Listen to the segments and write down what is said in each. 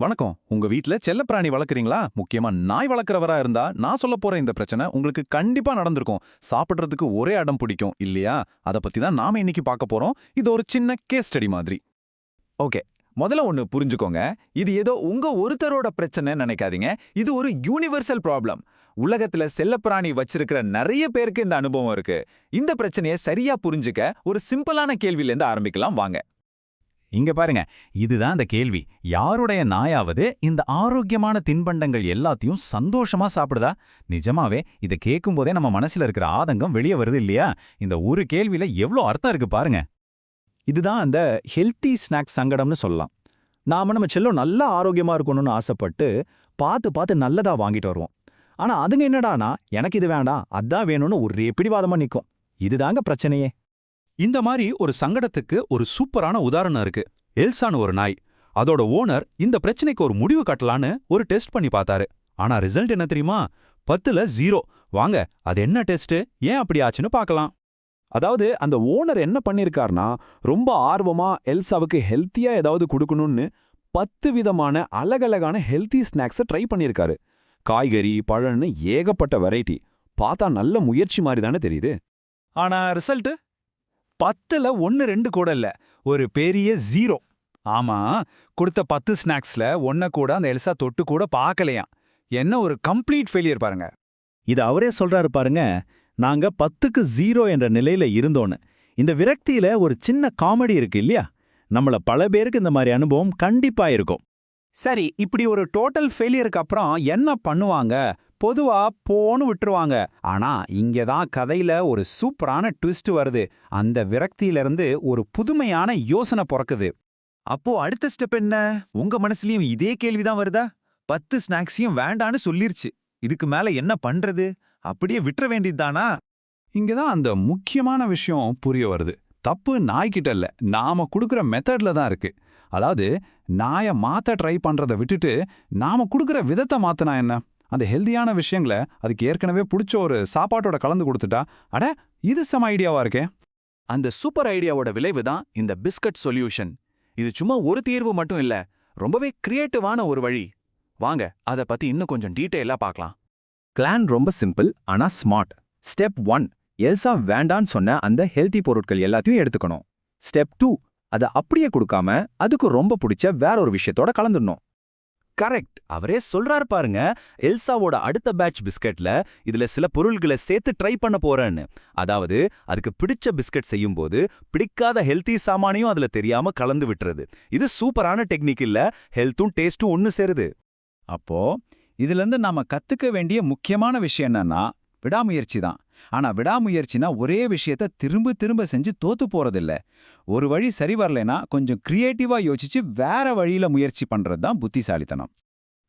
வணக்கம். உங்க வீட்ல செல்லப்பிராணி வளர்க்குறீங்களா? முக்கியமா நாய் வளர்க்குறவரா இருந்தா, நான் சொல்லப் போற இந்த பிரச்சனை உங்களுக்கு கண்டிப்பா நடந்திருக்கும். சாப்பிடுறதுக்கு ஒரே அடம் பிடிக்கும், இல்லையா? அத பத்தி தான் நாம இன்னைக்கு பார்க்க போறோம். இது ஒரு சின்ன கேஸ் ஸ்டடி மாதிரி. ஓகே. முதல்ல ஒன்னு புரிஞ்சுக்கோங்க. இது ஏதோ உங்க ஒருத்தரோட பிரச்சனை நினைக்காதீங்க. இது ஒரு யூனிவர்சல் ப்ராப்ளம். உலகத்துல செல்லப்பிராணி வச்சிருக்கிற நிறைய பேருக்கு இந்த அனுபவம் இருக்கு. இந்த பிரச்சனையை சரியா புரிஞ்சுக்க ஒரு சிம்பிளான கேள்வியில இருந்து ஆரம்பிக்கலாம் வாங்க. இங்க பாருங்க, இதுதான் அந்த கேள்வி. யாருடைய நாயாவது இந்த ஆரோக்கியமான தின்பண்டங்கள் எல்லாத்தையும் சந்தோஷமா சாப்பிடுதா? நிஜமாவே இதை கேட்கும் போதே நம்ம மனசுல இருக்கிற ஆதங்கம் வெளியே வருது இல்லையா? இந்த ஒரு கேள்வியில எவ்வளோ அர்த்தம் இருக்கு பாருங்க. இதுதான் அந்த ஹெல்த்தி ஸ்நாக்ஸ் சங்கடம்னு சொல்லலாம். நம்ம செல்லம் நல்லா ஆரோக்கியமா இருக்கணும்னு ஆசைப்பட்டு பார்த்து பார்த்து நல்லதா வாங்கிட்டு வருவோம். ஆனா அதுங்க என்னடானா, எனக்கு இது வேண்டாம் அதான் வேணும்னு ஒரே பிடிவாதமா நிக்கும். இதுதாங்க பிரச்சனையே. இந்த மாதிரி ஒரு சங்கடத்துக்கு ஒரு சூப்பரான உதாரணம் இருக்கு. எல்சான்னு ஒரு நாய். அதோட ஓனர் இந்த பிரச்சனைக்கு ஒரு முடிவு கட்டலான்னு ஒரு டெஸ்ட் பண்ணி பார்த்தாரு. ஆனா ரிசல்ட் என்ன தெரியுமா? 10ல 0. வாங்க, அது என்ன டெஸ்ட், ஏன் அப்படி ஆச்சுன்னு பார்க்கலாம். அதாவது அந்த ஓனர் என்ன பண்ணிருக்காருனா, ரொம்ப ஆர்வமா எல்சாவுக்கு ஹெல்த்தியா ஏதாவது கொடுக்கணும்னு 10 விதமான அழகழகான ஹெல்த்தி ஸ்நாக்ஸை ட்ரை பண்ணியிருக்காரு. காய்கறி, பழம்னு ஏகப்பட்ட வெரைட்டி. பார்த்தா நல்ல முயற்சி மாதிரி தானே தெரியுது. ஆனா ரிசல்ட் 10ல 1 2 கூட இல்ல, ஒரு பெரிய 0. ஆமா, கொடுத்த 10 ஸ்நாக்ஸ்ல ஒன்ன கூட அந்த எல்சா தொட்டு கூட பார்க்கலையாம். என்ன ஒரு கம்ப்ளீட் ஃபெயிலியர் பாருங்க. இது அவரே சொல்றாரு பாருங்க. நாங்க 10க்கு 0 என்ற நிலையில இருந்தோன்னு. இந்த விரக்தியில ஒரு சின்ன காமெடி இருக்கு இல்லையா? நம்மள பல பேருக்கு இந்த மாதிரி அனுபவம் கண்டிப்பா இருக்கும். சரி, இப்படி ஒரு டோட்டல் ஃபெயிலியருக்கு அப்புறம் என்ன பண்ணுவாங்க? பொதுவா போன்னு விட்டுருவாங்க. ஆனா இங்க தான் கதையில ஒரு சூப்பரான ட்விஸ்ட் வருது. அந்த விரக்தியிலிருந்து ஒரு புதுமையான யோசனை பிறக்குது. அப்போ அடுத்த ஸ்டெப் என்ன? உங்க மனசுலயும் இதே கேள்விதான் வருதா? 10 ஸ்நாக்ஸையும் வேண்டான்னு சொல்லிருச்சு. இதுக்கு மேல என்ன பண்றது? அப்படியே விட்டுற வேண்டியதுதானா? இங்கதான் அந்த முக்கியமான விஷயம் புரிய வருது. தப்பு நாய்கிட்ட இல்ல, நாம கொடுக்குற மெத்தட்ல தான் இருக்கு. அதாவது நாயை மாத்த ட்ரை பண்றதை விட்டுட்டு நாம கொடுக்குற விதத்தை மாத்தினா என்ன? அந்த ஹெல்தியான விஷயங்களை அதுக்கு ஏற்கனவே பிடிச்ச ஒரு சாப்பாட்டோட கலந்து கொடுத்துட்டா, அட இது செம ஐடியாவா இருக்கே. அந்த சூப்பர் ஐடியாவோட விளைவு தான் இந்த பிஸ்கட் சொல்யூஷன். இது சும்மா ஒரு தீர்வு மட்டும் இல்ல, ரொம்பவே கிரியேட்டிவான ஒரு வழி. வாங்க அதை பத்தி இன்னும் கொஞ்சம் டீட்டெயிலா பார்க்கலாம். பிளான் ரொம்ப சிம்பிள் ஆனா ஸ்மார்ட். ஸ்டெப் 1, எல்சா வேண்டான்னு சொன்ன அந்த ஹெல்தி பொருட்கள் எல்லாத்தையும் எடுத்துக்கணும். ஸ்டெப் 2, அதை அப்படியே கொடுக்காம அதுக்கு ரொம்ப பிடிச்ச வேற ஒரு விஷயத்தோட கலந்துடணும். கரெக்ட், அவரே சொல்றாரு பாருங்க. எல்சாவோட அடுத்த பேட்ச் பிஸ்கட்ல இதுல சில பொருள்களை சேர்த்து ட்ரை பண்ண போறேன்னு. அதாவது அதுக்கு பிடிச்ச பிஸ்கட் செய்யும்போது பிடிக்காத ஹெல்த்தி சாமானையும் அதுல தெரியாம கலந்து விட்டுறது. இது சூப்பரான டெக்னிக் இல்ல, ஹெல்த்தும் டேஸ்டும் ஒன்னு சேருது. அப்போ இதுல இருந்து நாம கத்துக்க வேண்டிய முக்கியமான விஷயம் என்னன்னா, விடாமுயற்சி தான். ஆனா விடாமுயற்சினா ஒரே விஷயத்த திரும்ப திரும்ப செஞ்சு தோத்து போறதில்ல. ஒரு வழி சரி வரலைனா கொஞ்சம் கிரியேட்டிவா யோசிச்சு வேற வழியில முயற்சி பண்றது தான் புத்திசாலித்தனம்.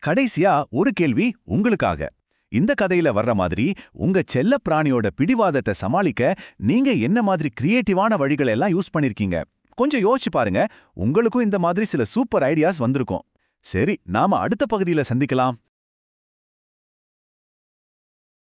கடைசியா ஒரு கேள்வி உங்களுக்காக. இந்த கதையில வர்ற மாதிரி உங்க செல்ல பிராணியோட பிடிவாதத்தை சமாளிக்க நீங்க என்ன மாதிரி கிரியேட்டிவான வழிகளை எல்லாம் யூஸ் பண்ணிருக்கீங்க? கொஞ்சம் யோசிச்சு பாருங்க. உங்களுக்கும் இந்த மாதிரி சில சூப்பர் ஐடியாஸ் வந்திருக்கும். சரி, நாம அடுத்த பகுதியில சந்திக்கலாம்.